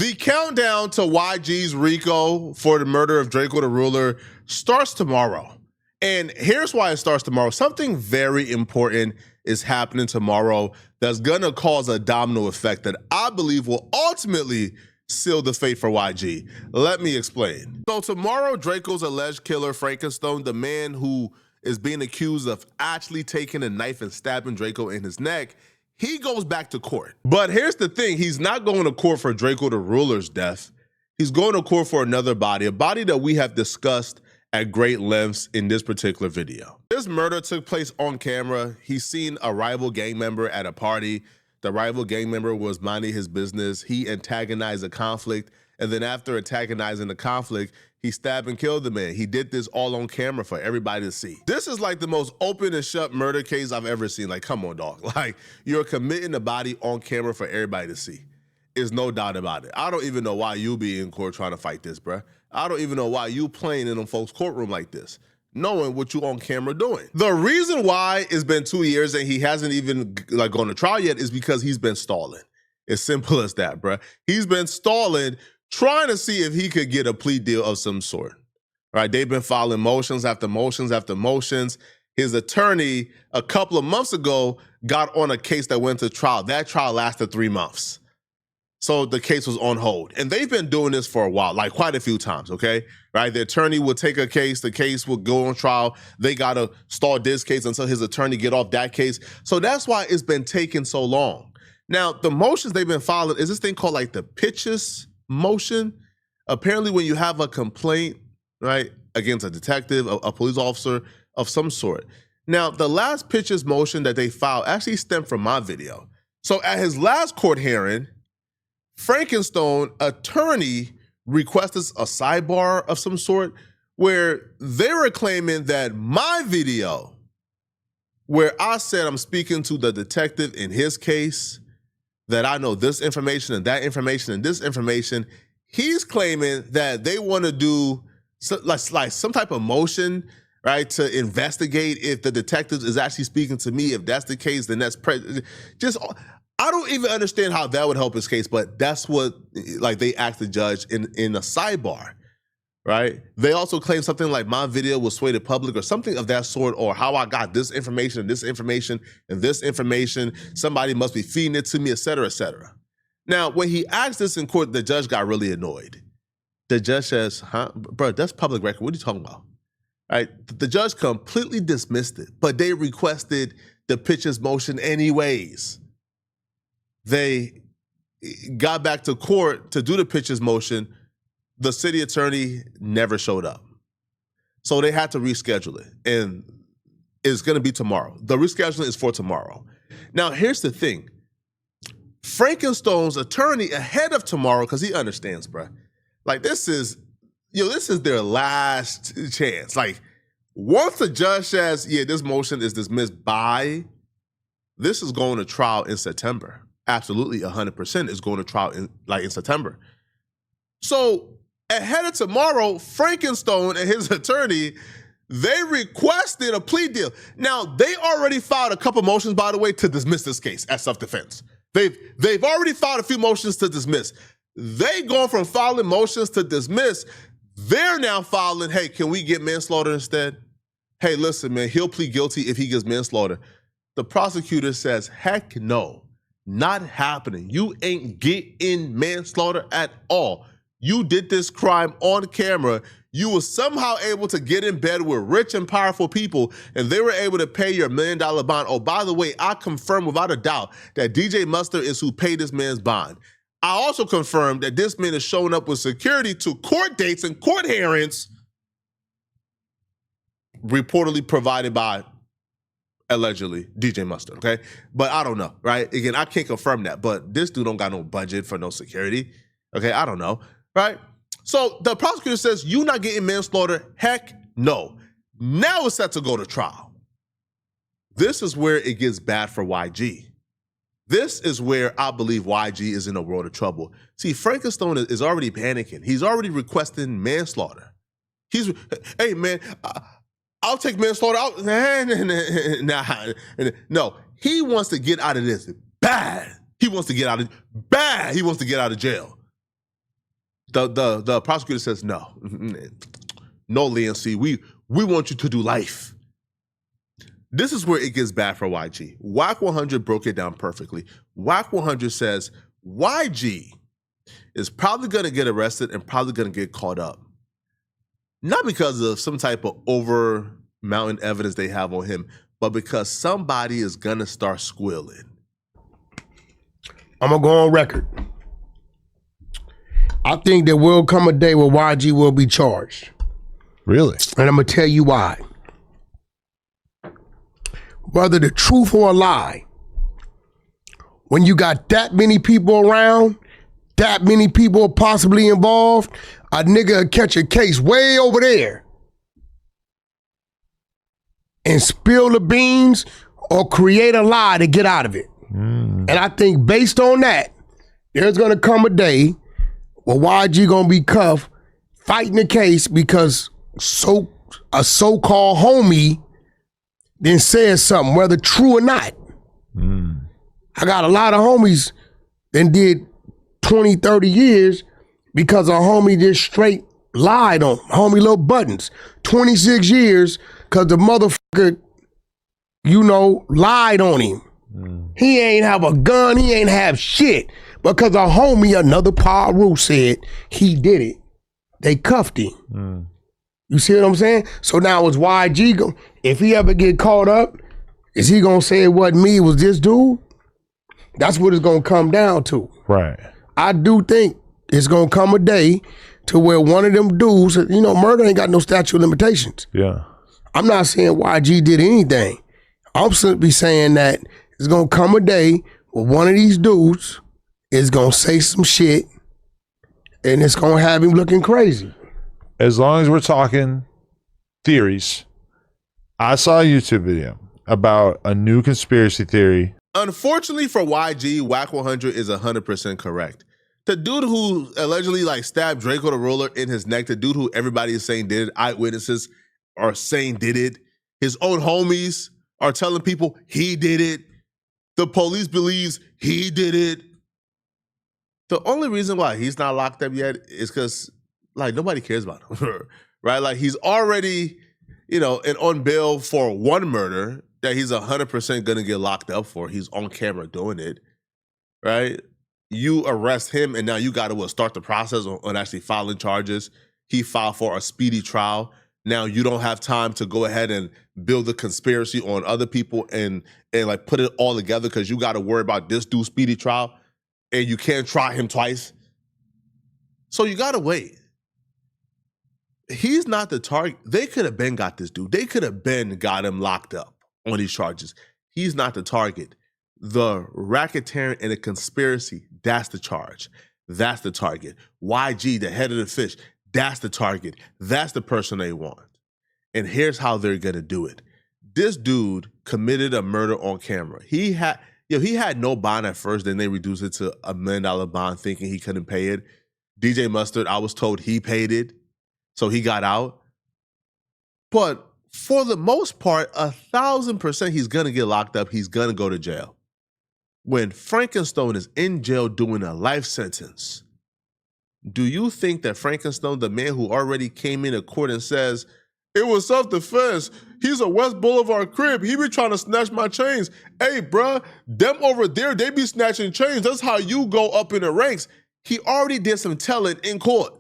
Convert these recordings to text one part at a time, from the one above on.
The countdown to YG's RICO for the murder of Draco the Ruler starts tomorrow. And here's why it starts tomorrow. Something very important is happening tomorrow that's gonna cause a domino effect that I believe will ultimately seal the fate for YG. Let me explain. So tomorrow, Draco's alleged killer, Frankenstone, the man who is being accused of actually taking a knife and stabbing Draco in his neck, he goes back to court. But here's the thing, he's not going to court for Draco the Ruler's death. He's going to court for another body, a body that we have discussed at great lengths in this particular video. This murder took place on camera. He's seen a rival gang member at a party. The rival gang member was minding his business. He antagonized a conflict, and then after antagonizing the conflict, he stabbed and killed the man. He did this all on camera for everybody to see. This is like the most open and shut murder case I've ever seen. Like, come on, dog. Like, you're committing the body on camera for everybody to see. There's no doubt about it. I don't even know why you be in court trying to fight this, bruh. I don't even know why you playing in them folks' courtroom like this, knowing what you on camera doing. The reason why it's been 2 years and he hasn't even gone to trial yet is because he's been stalling. It's simple as that, bruh. He's been stalling, trying to see if he could get a plea deal of some sort, right? They've been filing motions after motions after motions. His attorney, a couple of months ago, got on a case that went to trial. That trial lasted 3 months. So the case was on hold. And they've been doing this for a while, like quite a few times, okay? Right? The attorney will take a case, the case will go on trial. They gotta stall this case until his attorney get off that case. So that's why it's been taking so long. Now, the motions they've been filing is this thing called like the pitches motion. Apparently when you have a complaint, right, against a detective, a police officer of some sort. Now, the last pitches motion that they filed actually stemmed from my video. So at his last court hearing, Frankenstone attorney requested a sidebar of some sort where they were claiming that my video, where I said I'm speaking to the detective in his case, that I know this information and that information and this information, he's claiming that they want to do like some type of motion, right, to investigate if the detective is actually speaking to me. If that's the case, then that's just. I don't even understand how that would help his case, but that's what like they asked the judge in a sidebar, right? They also claim something like my video will sway the public or something of that sort, or how I got this information and this information and this information. Somebody must be feeding it to me, et cetera, et cetera. Now, when he asked this in court, the judge got really annoyed. The judge says, huh, bro, that's public record. What are you talking about? Right? The judge completely dismissed it, but they requested the pitches motion anyways. They got back to court to do the pitches motion. The city attorney never showed up. So they had to reschedule it. And it's gonna be tomorrow. The rescheduling is for tomorrow. Now, here's the thing. Frankenstone's attorney ahead of tomorrow, because he understands, bruh. Like this is their last chance. Like once the judge says, yeah, this motion is dismissed by, this is going to trial in September. Absolutely, 100% is going to trial in September. So ahead of tomorrow, Frankenstone and his attorney, they requested a plea deal. Now, they already filed a couple motions, by the way, to dismiss this case as self-defense. They've already filed a few motions to dismiss. They gone from filing motions to dismiss. They're now filing, hey, can we get manslaughter instead? Hey, listen, man, he'll plead guilty if he gets manslaughter. The prosecutor says, heck no. Not happening. You ain't getting manslaughter at all. You did this crime on camera. You were somehow able to get in bed with rich and powerful people, and they were able to pay your $1 million bond. Oh, by the way, I confirm without a doubt that DJ Mustard is who paid this man's bond. I also confirm that this man is showing up with security to court dates and court hearings reportedly provided by allegedly DJ Mustard, okay? But I don't know, right? Again, I can't confirm that, but this dude don't got no budget for no security, okay? I don't know, right? So the prosecutor says, you not getting manslaughter? Heck no. Now it's set to go to trial. This is where it gets bad for YG. This is where I believe YG is in a world of trouble. See, Frankenstone is already panicking. He's already requesting manslaughter. Hey man, I'll take manslaughter out. Nah. No, he wants to get out of this bad. He wants to get out of jail. The prosecutor says no, no leniency. We want you to do life. This is where it gets bad for YG. WAC 100 broke it down perfectly. WAC 100 says YG is probably going to get arrested and probably going to get caught up. Not because of some type of over mountain evidence they have on him, but because somebody is going to start squealing. I'm going to go on record. I think there will come a day where YG will be charged. Really? And I'm going to tell you why. Whether the truth or a lie, when you got that many people around, that many people possibly involved, a nigga will catch a case way over there and spill the beans or create a lie to get out of it. And I think based on that, there's gonna come a day where YG gonna be cuffed fighting the case because a so-called homie then says something, whether true or not. I got a lot of homies that did 20, 30 years because a homie just straight lied on him. Homie Lil Buttons, 26 years because the motherfucker, lied on him. He ain't have a gun, he ain't have shit. Because a homie, another Paru said he did it. They cuffed him. You see what I'm saying? So now it's YG, if he ever get caught up, is he gonna say it wasn't me, it was this dude? That's what it's gonna come down to. Right. I do think it's gonna come a day to where one of them dudes, murder ain't got no statute of limitations. Yeah. I'm not saying YG did anything. I'm simply saying that it's gonna come a day where one of these dudes is gonna say some shit and it's gonna have him looking crazy. As long as we're talking theories, I saw a YouTube video about a new conspiracy theory. Unfortunately for YG, WAC 100 is 100% correct. The dude who allegedly stabbed Draco the Ruler in his neck, the dude who everybody is saying did it, eyewitnesses are saying did it, his own homies are telling people he did it, the police believes he did it. The only reason why he's not locked up yet is because nobody cares about him, right? He's already, and on bail for one murder that he's 100% gonna get locked up for. He's on camera doing it, right? You arrest him and now you gotta start the process on actually filing charges. He filed for a speedy trial. Now you don't have time to go ahead and build a conspiracy on other people and put it all together because you gotta worry about this dude's speedy trial and you can't try him twice. So you gotta wait. He's not the target. They could have been got this dude. They could have been got him locked up on these charges. He's not the target. The racketeering and the conspiracy, that's the charge. That's the target. YG, the head of the fish, that's the target. That's the person they want. And here's how they're gonna do it. This dude committed a murder on camera. He had no bond at first, then they reduced it to $1 million bond thinking he couldn't pay it. DJ Mustard, I was told he paid it. So he got out. But for the most part, 1,000% he's gonna get locked up. He's gonna go to jail. When Frankenstone is in jail doing a life sentence, do you think that Frankenstone, the man who already came into court and says, it was self-defense, he's a West Boulevard crib, he be trying to snatch my chains. Hey, bruh, them over there, they be snatching chains. That's how you go up in the ranks. He already did some telling in court.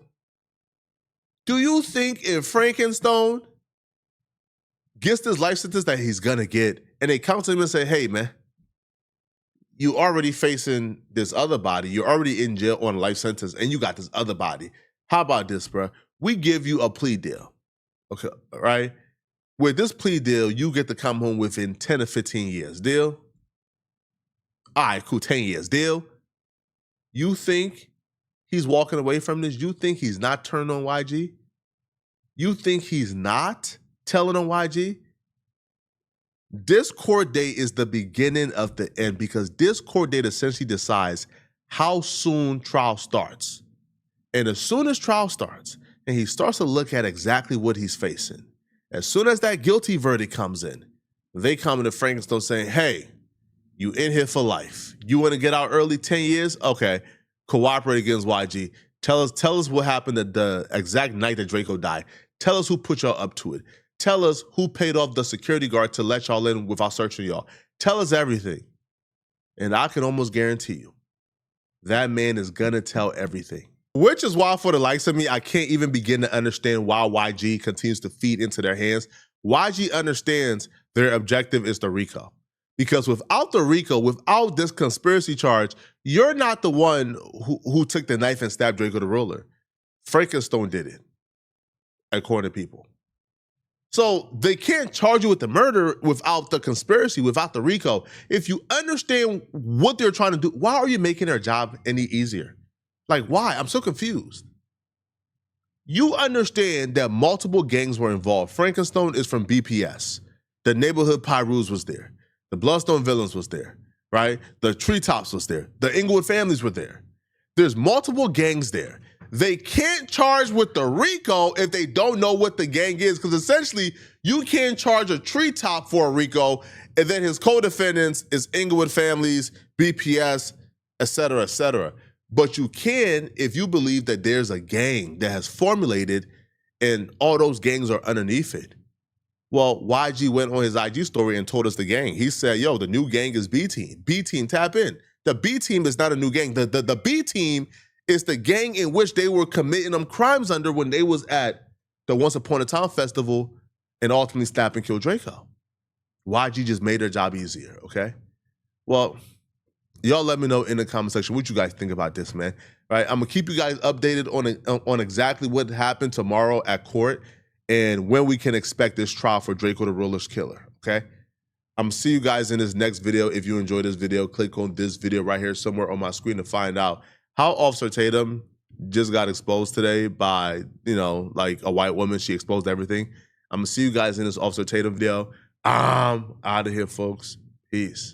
Do you think if Frankenstone gets this life sentence that he's gonna get, and they come to him and say, hey, man, you already facing this other body, you're already in jail on a life sentence, and you got this other body. How about this, bro? We give you a plea deal, okay, right? With this plea deal, you get to come home within 10 to 15 years. Deal? All right, cool, 10 years. Deal? You think he's walking away from this? You think he's not turning on YG? You think he's not telling on YG? This court date is the beginning of the end because this court date essentially decides how soon trial starts. And as soon as trial starts, and he starts to look at exactly what he's facing, as soon as that guilty verdict comes in, they come into Frankenstone saying, hey, you in here for life. You want to get out early, 10 years? Okay, cooperate against YG. Tell us what happened the exact night that Draco died. Tell us who put y'all up to it. Tell us who paid off the security guard to let y'all in without searching y'all. Tell us everything. And I can almost guarantee you, that man is gonna tell everything. Which is why, for the likes of me, I can't even begin to understand why YG continues to feed into their hands. YG understands their objective is the RICO. Because without the RICO, without this conspiracy charge, you're not the one who took the knife and stabbed Draco the Ruler. Frankenstone did it, according to people. So they can't charge you with the murder without the conspiracy, without the RICO. If you understand what they're trying to do, why are you making their job any easier? Like, why? I'm so confused. You understand that multiple gangs were involved. Frankenstone is from BPS. The Neighborhood Pyrus was there. The Bloodstone Villains was there, right? The Treetops was there. The Inglewood Families were there. There's multiple gangs there. They can't charge with the RICO if they don't know what the gang is, because essentially you can't charge a Treetop for a RICO, and then his co-defendants is Inglewood Families, BPS, et cetera, et cetera. But you can if you believe that there's a gang that has formulated and all those gangs are underneath it. Well, YG went on his IG story and told us the gang. He said, yo, the new gang is B Team. B Team, tap in. The B Team is not a new gang. The B Team is the gang in which they were committing them crimes under when they was at the Once Upon a Time festival and ultimately stabbed and killed Draco. YG just made their job easier, okay? Well, y'all let me know in the comment section what you guys think about this, man. All right, I'm gonna keep you guys updated on exactly what happened tomorrow at court and when we can expect this trial for Draco the Ruler's killer, okay? I'm gonna see you guys in this next video. If you enjoyed this video, click on this video right here somewhere on my screen to find out how Officer Tatum just got exposed today by, like a white woman. She exposed everything. I'm gonna see you guys in this Officer Tatum video. I'm out of here, folks. Peace.